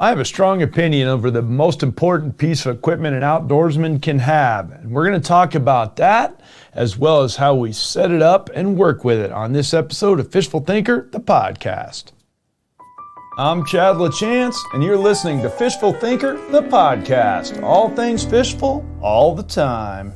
I have a strong opinion over the most important piece of equipment an outdoorsman can have. And we're going to talk about that as well as how we set it up and work with it on this episode of Fishful Thinker, the podcast. I'm Chad LaChance, and you're listening to Fishful Thinker, the podcast. All things fishful, all the time.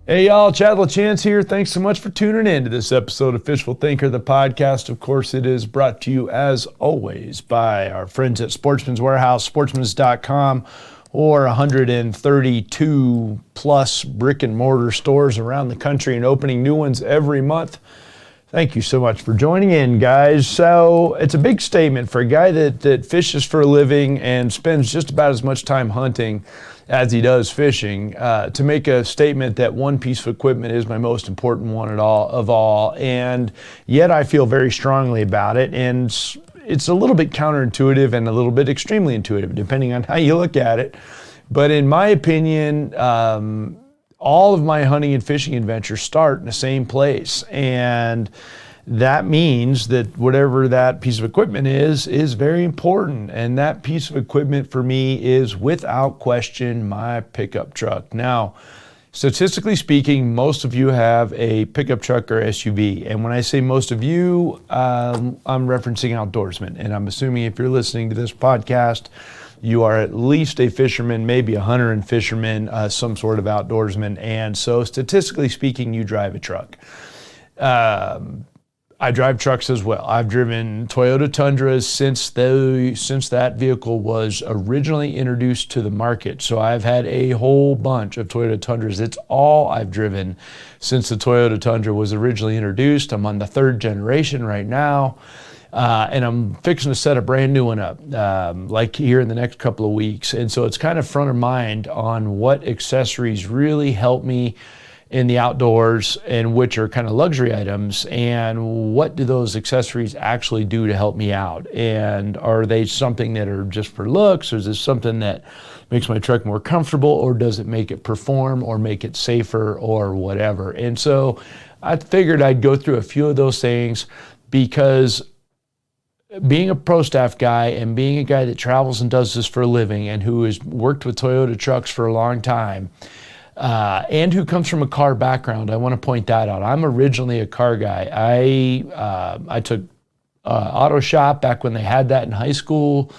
Hey y'all, Chad LaChance here. Thanks so much for tuning in to this episode of Fishful Thinker, the podcast. Of course, it is brought to you, as always, by our friends at Sportsman's Warehouse, sportsmans.com, or 132 plus brick and mortar stores around the country and opening new ones every month. Thank you so much for joining in, guys. So it's a big statement for a guy that fishes for a living and spends just about as much time hunting as he does fishing, to make a statement that one piece of equipment is my most important one of all. And yet I feel very strongly about it. And it's a little bit counterintuitive and a little bit extremely intuitive, depending on how you look at it. But in my opinion, all of my hunting and fishing adventures start in the same place. And that means that whatever that piece of equipment is very important. And that piece of equipment for me is, without question, my pickup truck. Now, statistically speaking, most of you have a pickup truck or SUV. And when I say most of you, I'm referencing outdoorsmen. And I'm assuming if you're listening to this podcast, you are at least a fisherman, maybe a hunter and fisherman, some sort of outdoorsman. And so statistically speaking, you drive a truck. I drive trucks as well. I've driven Toyota Tundras since that vehicle was originally introduced to the market. So I've had a whole bunch of Toyota Tundras. It's all I've driven since the Toyota Tundra was originally introduced. I'm on the third generation right now. And I'm fixing to set a brand new one up, like here in the next couple of weeks. And so it's kind of front of mind on what accessories really help me in the outdoors, and which are kind of luxury items, and what do those accessories actually do to help me out? And are they something that are just for looks, or is this something that makes my truck more comfortable, or does it make it perform or make it safer or whatever? And so I figured I'd go through a few of those things, because being a pro staff guy and being a guy that travels and does this for a living and who has worked with Toyota trucks for a long time, and who comes from a car background, I want to point that out. I'm originally a car guy. I took auto shop back when they had that in high school.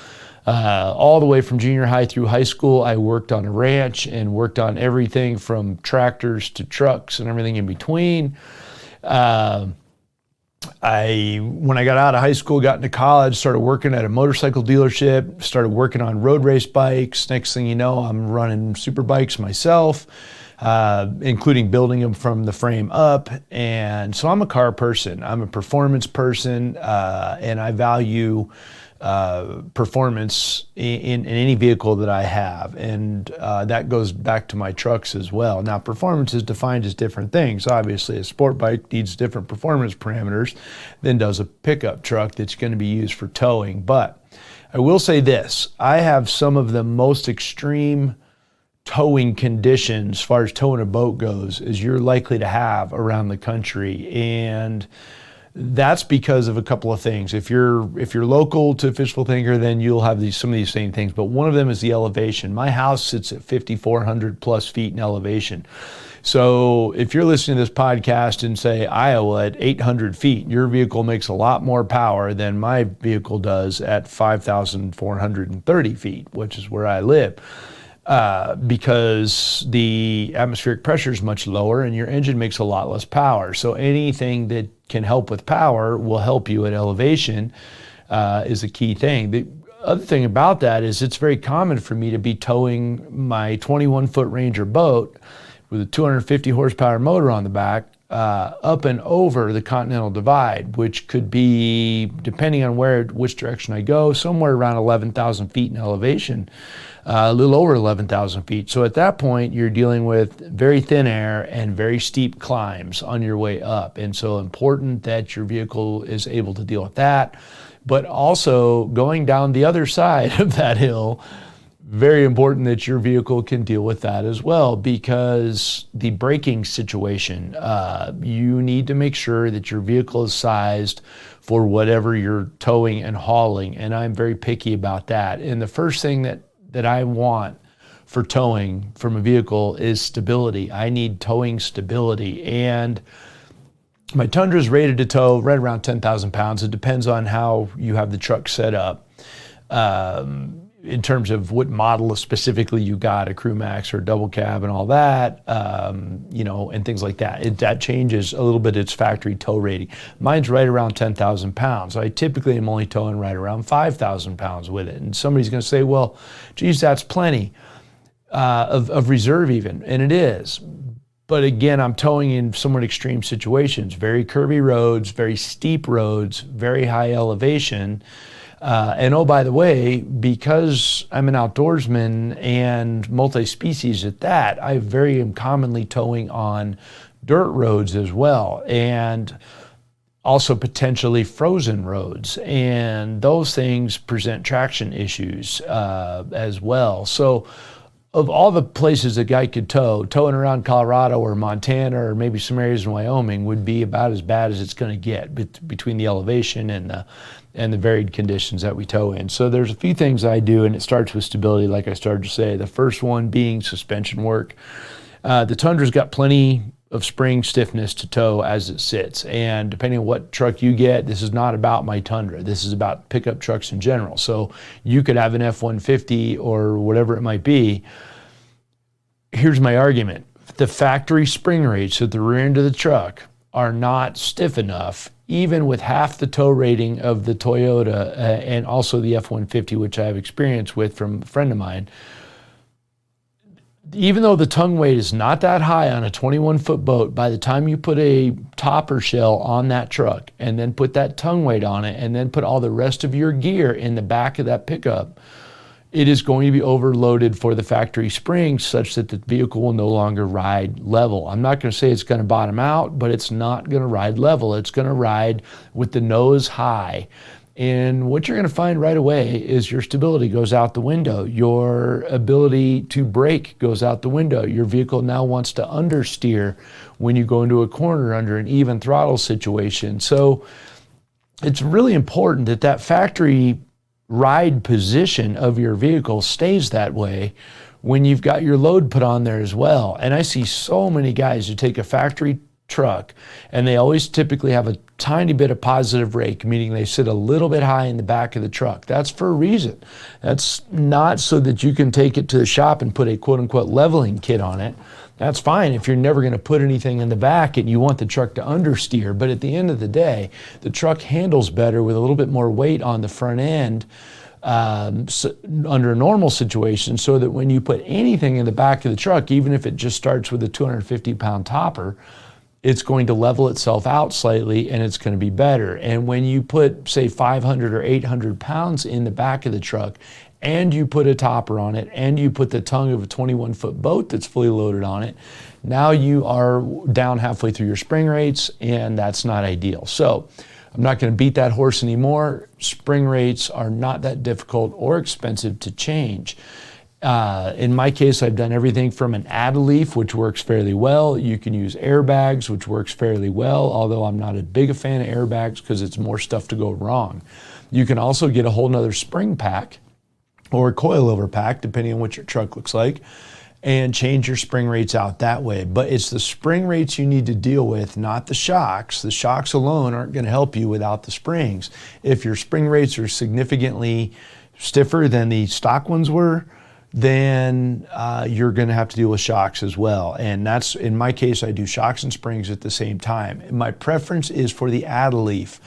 All the way from junior high through high school, I worked on a ranch and worked on everything from tractors to trucks and everything in between. When I got out of high school, got into college, started working at a motorcycle dealership, started working on road race bikes. Next thing you know, I'm running super bikes myself, including building them from the frame up. And so I'm a car person. I'm a performance person, and I value performance in any vehicle that I have. And that goes back to my trucks as well. Now, performance is defined as different things. Obviously, a sport bike needs different performance parameters than does a pickup truck that's going to be used for towing. But I will say this, I have some of the most extreme towing conditions as far as towing a boat goes as you're likely to have around the country. And that's because of a couple of things. If you're local to Fishful Thinker, then you'll have some of these same things. But one of them is the elevation. My house sits at 5,400 plus feet in elevation. So if you're listening to this podcast in, say, Iowa at 800 feet, your vehicle makes a lot more power than my vehicle does at 5,430 feet, which is where I live. Because the atmospheric pressure is much lower and your engine makes a lot less power. So anything that can help with power will help you at elevation, is a key thing. The other thing about that is it's very common for me to be towing my 21-foot Ranger boat with a 250 horsepower motor on the back up and over the Continental Divide, which could be, depending on which direction I go, somewhere around 11,000 feet in elevation. A little over 11,000 feet. So at that point, you're dealing with very thin air and very steep climbs on your way up. And so important that your vehicle is able to deal with that. But also going down the other side of that hill, very important that your vehicle can deal with that as well, because the braking situation, you need to make sure that your vehicle is sized for whatever you're towing and hauling. And I'm very picky about that. And the first thing that I want for towing from a vehicle is stability. I need towing stability. And my Tundra is rated to tow right around 10,000 pounds. It depends on how you have the truck set up. In terms of what model specifically you got, a Crew Max or a double cab and all that, and things like that. That changes a little bit its factory tow rating. Mine's right around 10,000 pounds. I typically am only towing right around 5,000 pounds with it. And somebody's going to say, well, geez, that's plenty of reserve even. And it is. But again, I'm towing in somewhat extreme situations, very curvy roads, very steep roads, very high elevation. And oh, by the way, because I'm an outdoorsman and multi-species at that, I very am commonly towing on dirt roads as well, and also potentially frozen roads. And those things present traction issues as well. So of all the places a guy could towing around Colorado or Montana or maybe some areas in Wyoming would be about as bad as it's going to get between the elevation and the varied conditions that we tow in. So there's a few things I do, and it starts with stability, like I started to say. The first one being suspension work. The Tundra's got plenty of spring stiffness to tow as it sits, and depending on what truck you get, this is not about my Tundra. This is about pickup trucks in general. So you could have an F-150 or whatever it might be. Here's my argument. The factory spring rates at the rear end of the truck are not stiff enough, even with half the tow rating of the Toyota and also the F-150, which I have experience with from a friend of mine. Even though the tongue weight is not that high on a 21-foot boat, by the time you put a topper shell on that truck and then put that tongue weight on it and then put all the rest of your gear in the back of that pickup, it is going to be overloaded for the factory springs such that the vehicle will no longer ride level. I'm not going to say it's going to bottom out, but it's not going to ride level. It's going to ride with the nose high. And what you're going to find right away is your stability goes out the window. Your ability to brake goes out the window. Your vehicle now wants to understeer when you go into a corner under an even throttle situation. So it's really important that that factory ride position of your vehicle stays that way when you've got your load put on there as well. And I see so many guys who take a factory truck and they always typically have a tiny bit of positive rake, meaning they sit a little bit high in the back of the truck. That's for a reason. That's not so that you can take it to the shop and put a quote unquote leveling kit on it. That's fine if you're never going to put anything in the back and you want the truck to understeer. But at the end of the day, the truck handles better with a little bit more weight on the front end under a normal situation, so that when you put anything in the back of the truck, even if it just starts with a 250-pound topper, it's going to level itself out slightly and it's going to be better. And when you put, say, 500 or 800 pounds in the back of the truck and you put a topper on it and you put the tongue of a 21-foot boat that's fully loaded on it, now you are down halfway through your spring rates, and that's not ideal. So I'm not going to beat that horse anymore. Spring rates are not that difficult or expensive to change. In my case, I've done everything from an Adaleaf, which works fairly well. You can use airbags, which works fairly well, although I'm not a big fan of airbags because it's more stuff to go wrong. You can also get a whole nother spring pack or a coilover pack, depending on what your truck looks like, and change your spring rates out that way. But it's the spring rates you need to deal with, not the shocks. The shocks alone aren't going to help you without the springs. If your spring rates are significantly stiffer than the stock ones were, then you're going to have to deal with shocks as well. And that's, in my case, I do shocks and springs at the same time. And my preference is for the Adaleaf.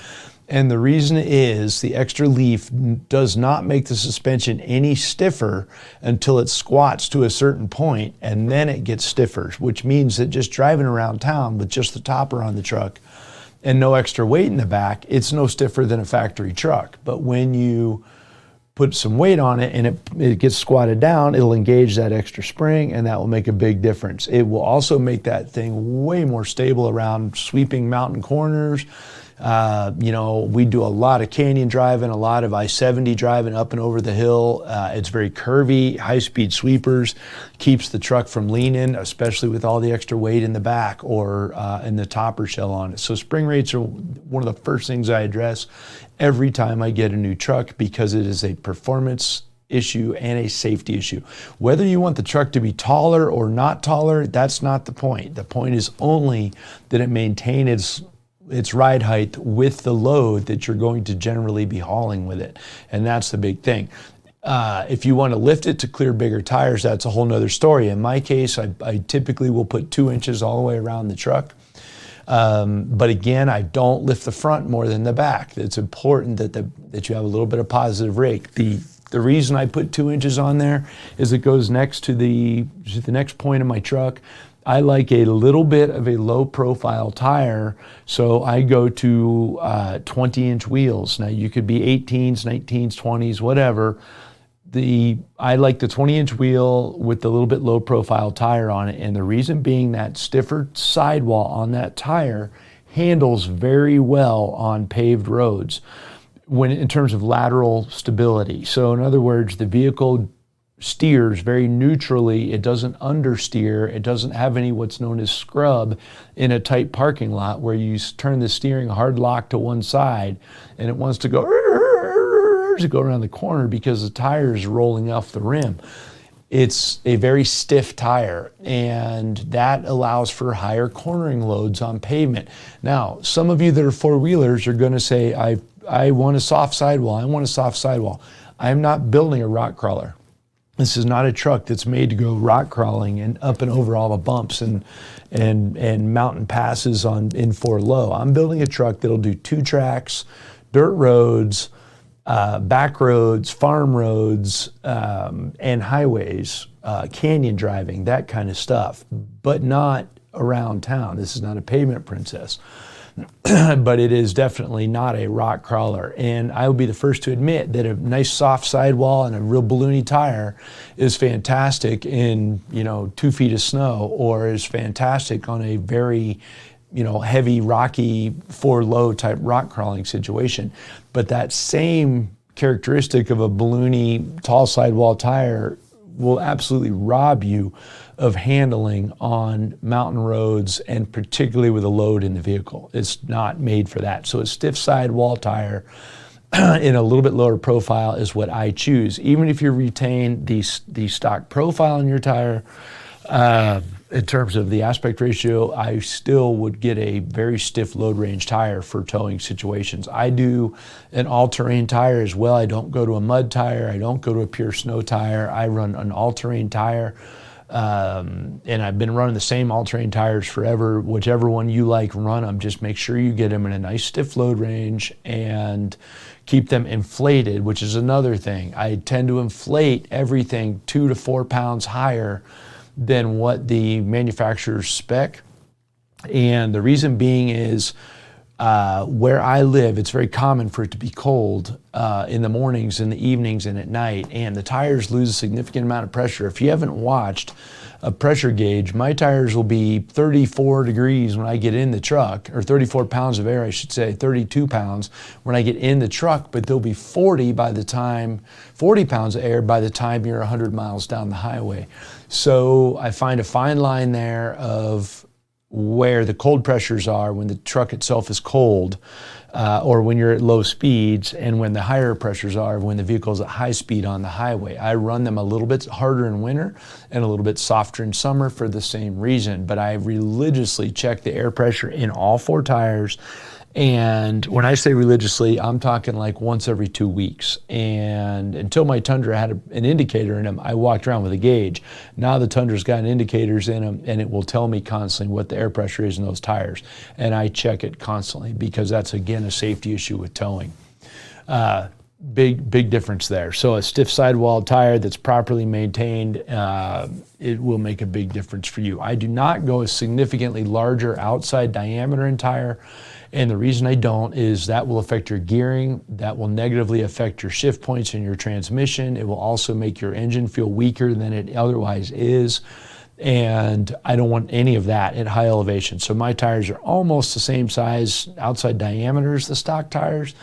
And the reason is the extra leaf does not make the suspension any stiffer until it squats to a certain point, and then it gets stiffer, which means that just driving around town with just the topper on the truck and no extra weight in the back, it's no stiffer than a factory truck. But when you put some weight on it and it gets squatted down, it'll engage that extra spring, and that will make a big difference. It will also make that thing way more stable around sweeping mountain corners, We do a lot of canyon driving, a lot of I-70 driving up and over the hill. It's very curvy, high-speed sweepers, keeps the truck from leaning, especially with all the extra weight in the back or in the topper shell on it. So spring rates are one of the first things I address every time I get a new truck, because it is a performance issue and a safety issue. Whether you want the truck to be taller or not taller, that's not the point. The point is only that it maintain its ride height with the load that you're going to generally be hauling with it. And that's the big thing. If you want to lift it to clear bigger tires, that's a whole nother story. In my case, I typically will put 2 inches all the way around the truck. But again, I don't lift the front more than the back. It's important that you have a little bit of positive rake. The reason I put 2 inches on there is it goes next to the next point of my truck. I like a little bit of a low profile tire, so I go to 20-inch wheels. Now you could be 18s, 19s, 20s, whatever. I like the 20-inch wheel with the little bit low profile tire on it, and the reason being that stiffer sidewall on that tire handles very well on paved roads in terms of lateral stability. So in other words, the vehicle steers very neutrally. It doesn't understeer. It doesn't have any what's known as scrub in a tight parking lot where you turn the steering hard lock to one side and it wants to go around the corner because the tire is rolling off the rim. It's a very stiff tire, and that allows for higher cornering loads on pavement. Now, some of you that are four-wheelers are going to say, I want a soft sidewall. I want a soft sidewall. I'm not building a rock crawler. This is not a truck that's made to go rock crawling and up and over all the bumps and mountain passes in 4 low. I'm building a truck that'll do 2 tracks, dirt roads, back roads, farm roads, and highways, canyon driving, that kind of stuff, but not around town. This is not a pavement princess. But it is definitely not a rock crawler. And I will be the first to admit that a nice soft sidewall and a real balloony tire is fantastic in 2 feet of snow, or is fantastic on a very heavy, rocky, 4 low type rock crawling situation. But that same characteristic of a balloony tall sidewall tire will absolutely rob you of handling on mountain roads, and particularly with a load in the vehicle. It's not made for that. So a stiff sidewall tire in a little bit lower profile is what I choose. Even if you retain the stock profile in your tire, in terms of the aspect ratio, I still would get a very stiff load range tire for towing situations. I do an all-terrain tire as well. I don't go to a mud tire. I don't go to a pure snow tire. I run an all-terrain tire. And I've been running the same all-terrain tires forever. Whichever one you like, run them. Just make sure you get them in a nice stiff load range and keep them inflated, which is another thing. I tend to inflate everything 2 to 4 pounds higher than what the manufacturer's spec. And the reason being is where I live, it's very common for it to be cold in the mornings, in the evenings, and at night, and the tires lose a significant amount of pressure. If you haven't watched a pressure gauge, my tires will be 34 degrees when I get in the truck, or 34 pounds of air, I should say, 32 pounds when I get in the truck, but they'll be 40 pounds of air by the time you're 100 miles down the highway. So I find a fine line there of where the cold pressures are when the truck itself is cold, or when you're at low speeds, and when the higher pressures are when the vehicle's at high speed on the highway. I run them a little bit harder in winter and a little bit softer in summer for the same reason, but I religiously check the air pressure in all 4 tires. And when I say religiously, I'm talking like once every 2 weeks. And until my Tundra had an indicator in them, I walked around with a gauge. Now the Tundra's got indicators in them, and it will tell me constantly what the air pressure is in those tires. And I check it constantly because that's, again, a safety issue with towing. Big difference there. So a stiff sidewall tire that's properly maintained, it will make a big difference for you. I do not go a significantly larger outside diameter in tire. And the reason I don't is that will affect your gearing. That will negatively affect your shift points in your transmission. It will also make your engine feel weaker than it otherwise is. And I don't want any of that at high elevation. So my tires are almost the same size outside diameter as the stock tires,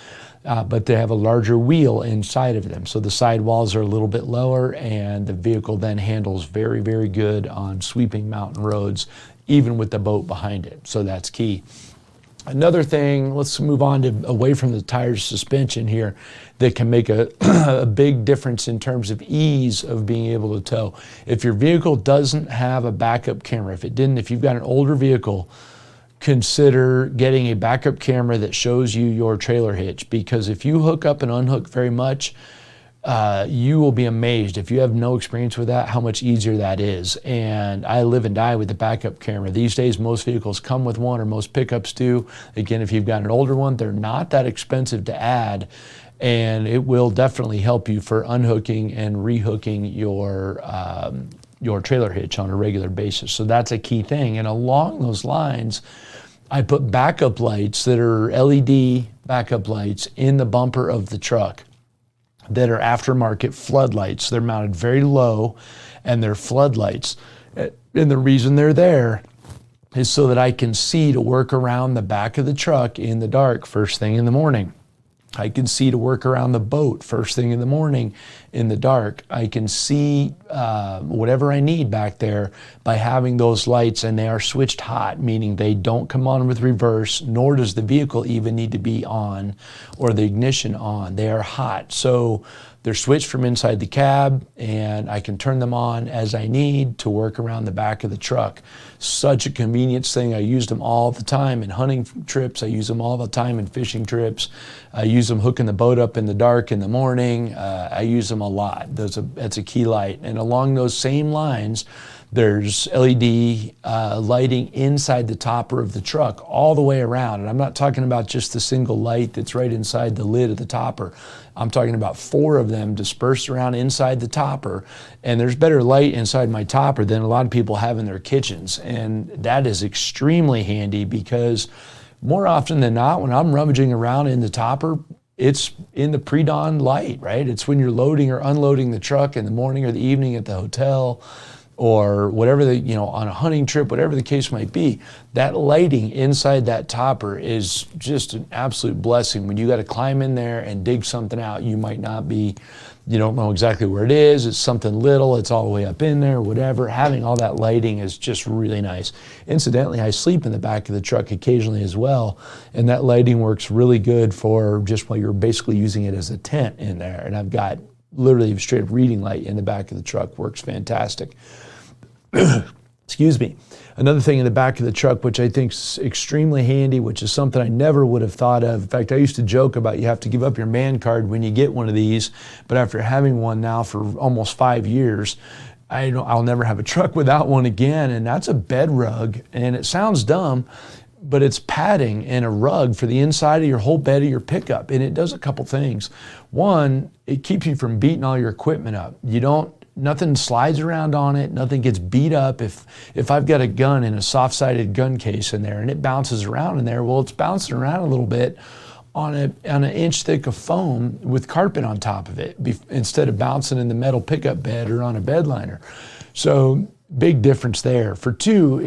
but they have a larger wheel inside of them. So the sidewalls are a little bit lower, and the vehicle then handles very, very good on sweeping mountain roads, even with the boat behind it. So that's key. Another thing, let's move on to away from the tire suspension here, that can make a big difference in terms of ease of being able to tow. If your vehicle doesn't have a backup camera, if you've got an older vehicle, consider getting a backup camera that shows you your trailer hitch, because if you hook up and unhook very much, you will be amazed, if you have no experience with that, how much easier that is. And I live and die with the backup camera. These days, most vehicles come with one, or most pickups do. Again, if you've got an older one, they're not that expensive to add, and it will definitely help you for unhooking and rehooking your trailer hitch on a regular basis. So that's a key thing. And along those lines, I put backup lights that are LED backup lights in the bumper of the truck that are aftermarket floodlights. They're mounted very low, and they're floodlights. And the reason they're there is so that I can see to work around the back of the truck in the dark first thing in the morning. I can see to work around the boat first thing in the morning in the dark. I can see whatever I need back there by having those lights, and they are switched hot, meaning they don't come on with reverse, nor does the vehicle even need to be on or the ignition on. They are hot. So they're switched from inside the cab, and I can turn them on as I need to work around the back of the truck. Such a convenience thing. I used them all the time in hunting trips. I use them all the time in fishing trips. I use them hooking the boat up in the dark in the morning. I use them a lot. That's a key light. And along those same lines, there's LED lighting inside the topper of the truck all the way around. And I'm not talking about just the single light that's right inside the lid of the topper. I'm talking about 4 of them dispersed around inside the topper. And there's better light inside my topper than a lot of people have in their kitchens. And that is extremely handy, because more often than not, when I'm rummaging around in the topper, it's in the pre-dawn light, right? It's when you're loading or unloading the truck in the morning or the evening at the hotel, or whatever on a hunting trip, whatever the case might be. That lighting inside that topper is just an absolute blessing. When you got to climb in there and dig something out, you don't know exactly where it is. It's something little, it's all the way up in there, whatever. Having all that lighting is just really nice. Incidentally, I sleep in the back of the truck occasionally as well, and that lighting works really good for just while you're basically using it as a tent in there. And I've got literally straight up reading light in the back of the truck. Works fantastic. Excuse me. Another thing in the back of the truck, which I think is extremely handy, which is something I never would have thought of. In fact, I used to joke about you have to give up your man card when you get one of these, but after having one now for almost 5 years, I'll never have a truck without one again, and that's a bed rug. And it sounds dumb, but it's padding and a rug for the inside of your whole bed of your pickup, and it does a couple things. One, it keeps you from beating all your equipment up. Nothing slides around on it, nothing gets beat up. If I've got a gun in a soft-sided gun case in there and it bounces around in there, well, it's bouncing around a little bit on an inch thick of foam with carpet on top of it, instead of bouncing in the metal pickup bed or on a bed liner. So big difference there. For 2,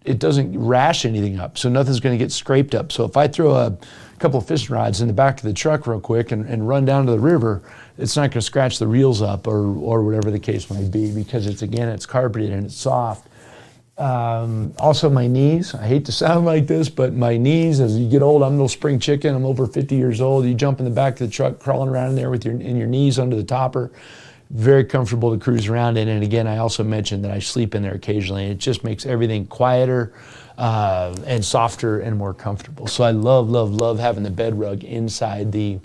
it doesn't rash anything up, so nothing's going to get scraped up. So if I throw a couple of fishing rods in the back of the truck real quick and run down to the river, it's not going to scratch the reels up or whatever the case might be, because it's carpeted and it's soft. Also my knees, I hate to sound like this, but my knees, as you get old, I'm a little spring chicken, I'm over 50 years old, you jump in the back of the truck, crawling around in there with your knees under the topper, very comfortable to cruise around in. And again, I also mentioned that I sleep in there occasionally. It just makes everything quieter and softer and more comfortable. So I love having the bed rug inside the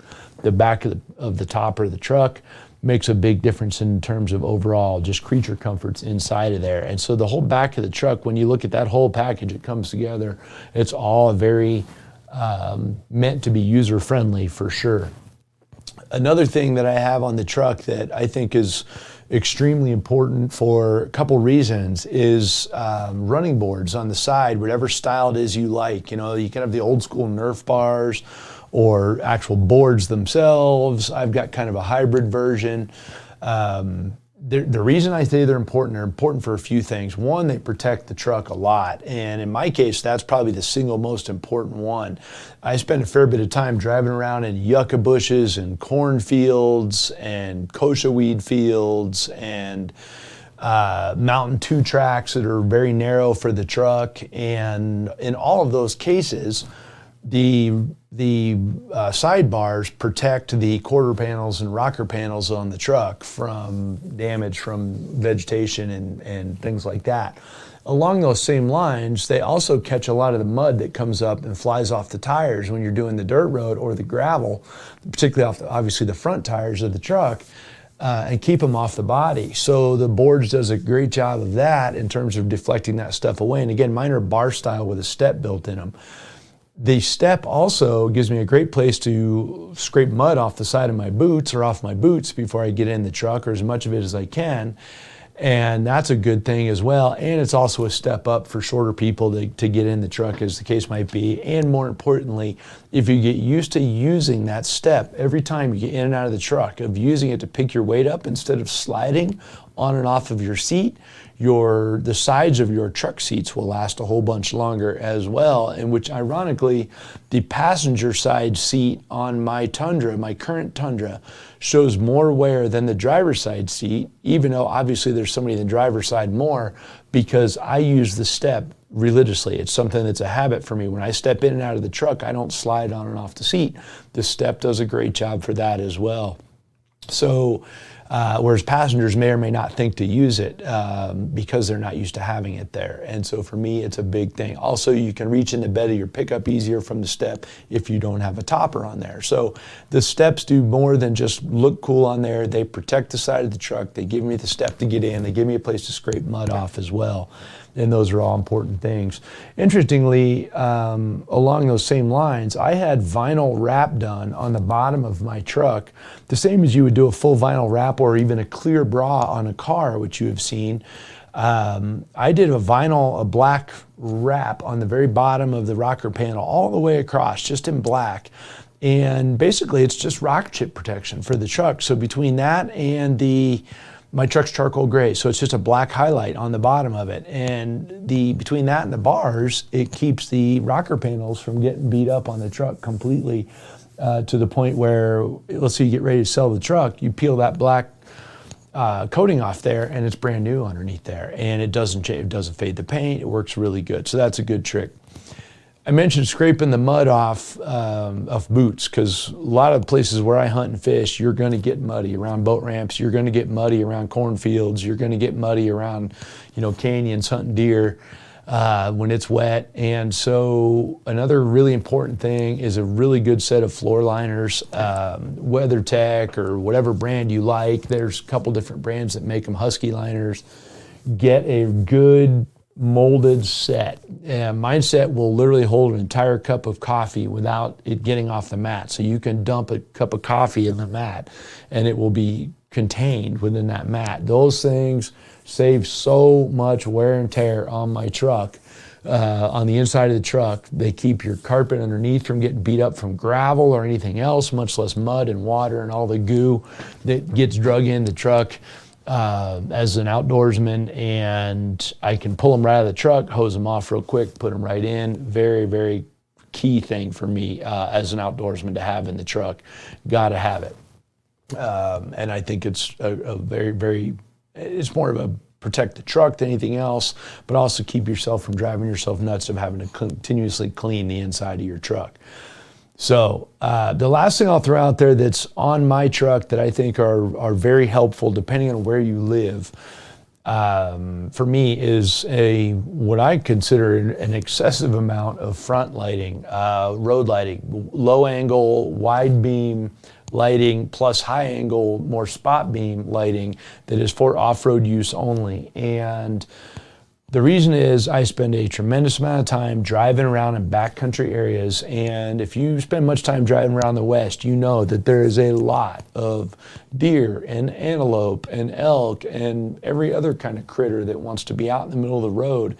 back of the topper of the truck. Makes a big difference in terms of overall just creature comforts inside of there. And so the whole back of the truck, when you look at that whole package, it comes together. It's all very meant to be user-friendly for sure. Another thing that I have on the truck that I think is extremely important for a couple reasons is running boards on the side, whatever style it is you like. You can have the old school Nerf bars or actual boards themselves. I've got kind of a hybrid version. the reason I say they're important for a few things. One, they protect the truck a lot. And in my case, that's probably the single most important one. I spend a fair bit of time driving around in yucca bushes and cornfields and kochia weed fields and Mountain 2 tracks that are very narrow for the truck. And in all of those cases, the sidebars protect the quarter panels and rocker panels on the truck from damage from vegetation and things like that. Along those same lines, they also catch a lot of the mud that comes up and flies off the tires when you're doing the dirt road or the gravel, particularly off obviously the front tires of the truck, and keep them off the body. So the boards does a great job of that in terms of deflecting that stuff away. And again, mine are bar style with a step built in them. The step also gives me a great place to scrape mud off the side of my boots or off my boots before I get in the truck, or as much of it as I can. And that's a good thing as well. And it's also a step up for shorter people to get in the truck, as the case might be. And more importantly, if you get used to using that step every time you get in and out of the truck, of using it to pick your weight up instead of sliding on and off of your seat, the sides of your truck seats will last a whole bunch longer as well, in which ironically, the passenger side seat on my Tundra, my current Tundra, shows more wear than the driver's side seat, even though obviously there's somebody in the driver's side more, because I use the step religiously. It's something that's a habit for me. When I step in and out of the truck, I don't slide on and off the seat. The step does a great job for that as well. So, whereas passengers may or may not think to use it because they're not used to having it there. And so for me, it's a big thing. Also, you can reach in the bed of your pickup easier from the step if you don't have a topper on there. So the steps do more than just look cool on there. They protect the side of the truck. They give me the step to get in. They give me a place to scrape mud off as well. And those are all important things. Interestingly, along those same lines, I had vinyl wrap done on the bottom of my truck, the same as you would do a full vinyl wrap or even a clear bra on a car, which you have seen. I did a black wrap on the very bottom of the rocker panel all the way across, just in black. And basically, it's just rock chip protection for the truck. So between that and my truck's charcoal gray, so it's just a black highlight on the bottom of it. And between that and the bars, it keeps the rocker panels from getting beat up on the truck completely to the point where, let's say you get ready to sell the truck, you peel that black coating off there and it's brand new underneath there. And it doesn't fade the paint. It works really good. So that's a good trick. I mentioned scraping the mud off of boots, because a lot of places where I hunt and fish, you're going to get muddy around boat ramps. You're going to get muddy around cornfields. You're going to get muddy around, canyons hunting deer when it's wet. And so another really important thing is a really good set of floor liners, WeatherTech or whatever brand you like. There's a couple different brands that make them, Husky liners. Get a good molded set. My set will literally hold an entire cup of coffee without it getting off the mat. So you can dump a cup of coffee in the mat and it will be contained within that mat. Those things save so much wear and tear on my truck. On the inside of the truck, they keep your carpet underneath from getting beat up from gravel or anything else, much less mud and water and all the goo that gets drug in the truck. As an outdoorsman, and I can pull them right out of the truck, hose them off real quick, put them right in. Very, very key thing for me as an outdoorsman to have in the truck. Got to have it. And I think it's a very, very, it's more of a protect the truck than anything else, but also keep yourself from driving yourself nuts of having to continuously clean the inside of your truck. So the last thing I'll throw out there that's on my truck that I think are very helpful depending on where you live, for me is what I consider an excessive amount of front lighting, road lighting, low angle, wide beam lighting, plus high angle, more spot beam lighting that is for off-road use only. And the reason is I spend a tremendous amount of time driving around in backcountry areas, and if you spend much time driving around the West, you know that there is a lot of deer and antelope and elk and every other kind of critter that wants to be out in the middle of the road.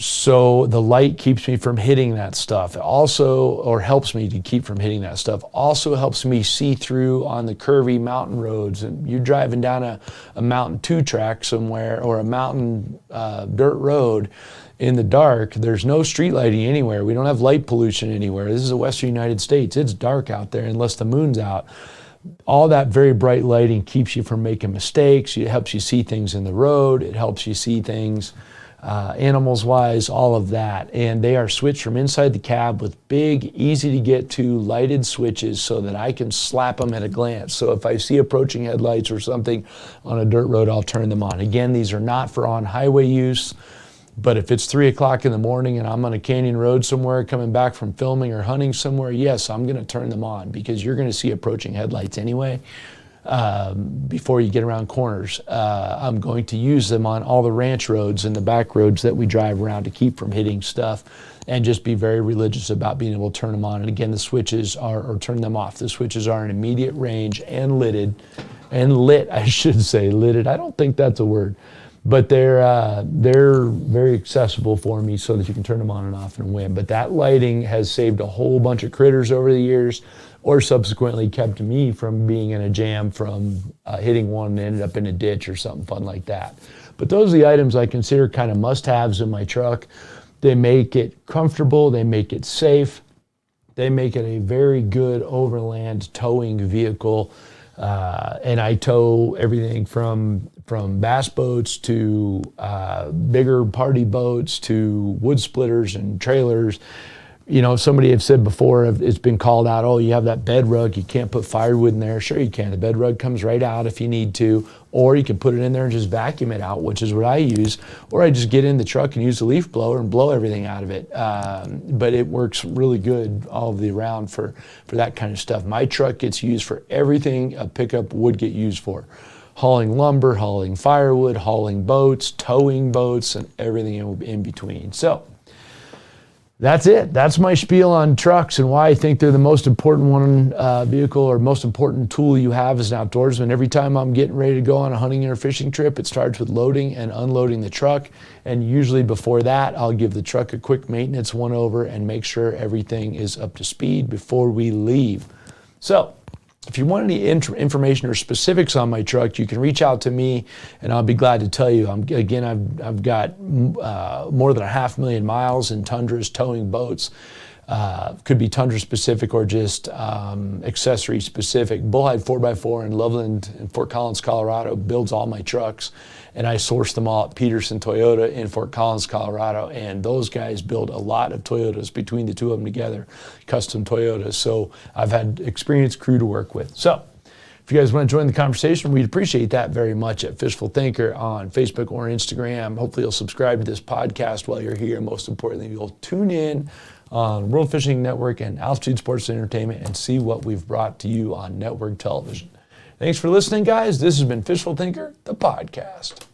So the light keeps me from hitting that stuff. It also, or helps me to keep from hitting that stuff. Also helps me see through on the curvy mountain roads. And you're driving down a Mountain 2 track somewhere, or a mountain dirt road in the dark. There's no street lighting anywhere. We don't have light pollution anywhere. This is the Western United States. It's dark out there unless the moon's out. All that very bright lighting keeps you from making mistakes. It helps you see things in the road. It helps you see things animals wise, all of that. And they are switched from inside the cab with big, easy to get to lighted switches so that I can slap them at a glance. So if I see approaching headlights or something on a dirt road, I'll turn them on. Again, these are not for on highway use, but if it's 3 o'clock in the morning and I'm on a canyon road somewhere coming back from filming or hunting somewhere, yes, I'm going to turn them on, because you're going to see approaching headlights anyway. Before you get around corners. I'm going to use them on all the ranch roads and the back roads that we drive around to keep from hitting stuff, and just be very religious about being able to turn them on. And again, the switches are, or turn them off. The switches are in immediate range and lit, I should say, lidded. I don't think that's a word, but they're very accessible for me so that you can turn them on and off in a whim. But that lighting has saved a whole bunch of critters over the years, or subsequently kept me from being in a jam from hitting one and ended up in a ditch or something fun like that. But those are the items I consider kind of must-haves in my truck. They make it comfortable, they make it safe, they make it a very good overland towing vehicle. And I tow everything from bass boats to bigger party boats to wood splitters and trailers. You know, somebody had said before, it's been called out, oh, you have that bed rug, you can't put firewood in there. Sure you can. The bed rug comes right out if you need to, or you can put it in there and just vacuum it out, which is what I use. Or I just get in the truck and use the leaf blower and blow everything out of it. But it works really good all the around for that kind of stuff. My truck gets used for everything a pickup would get used for. Hauling lumber, hauling firewood, hauling boats, towing boats, and everything in between. So that's it. That's my spiel on trucks and why I think they're the most important vehicle or most important tool you have as an outdoorsman. Every time I'm getting ready to go on a hunting or fishing trip, it starts with loading and unloading the truck. And usually before that, I'll give the truck a quick maintenance one-over and make sure everything is up to speed before we leave. So if you want any information or specifics on my truck, you can reach out to me and I'll be glad to tell you. I've got more than 500,000 miles in tundras towing boats. Could be tundra specific or just accessory specific. Bullhide 4x4 in Loveland and Fort Collins, Colorado builds all my trucks, and I source them all at Peterson Toyota in Fort Collins, Colorado, and those guys build a lot of Toyotas between the two of them together, custom Toyotas. So I've had experienced crew to work with. So if you guys want to join the conversation, we'd appreciate that very much at Fishful Thinker on Facebook or Instagram. Hopefully you'll subscribe to this podcast while you're here. Most importantly, you'll tune in on World Fishing Network and Altitude Sports Entertainment and see what we've brought to you on network television. Thanks for listening, guys. This has been Fishful Thinker, the podcast.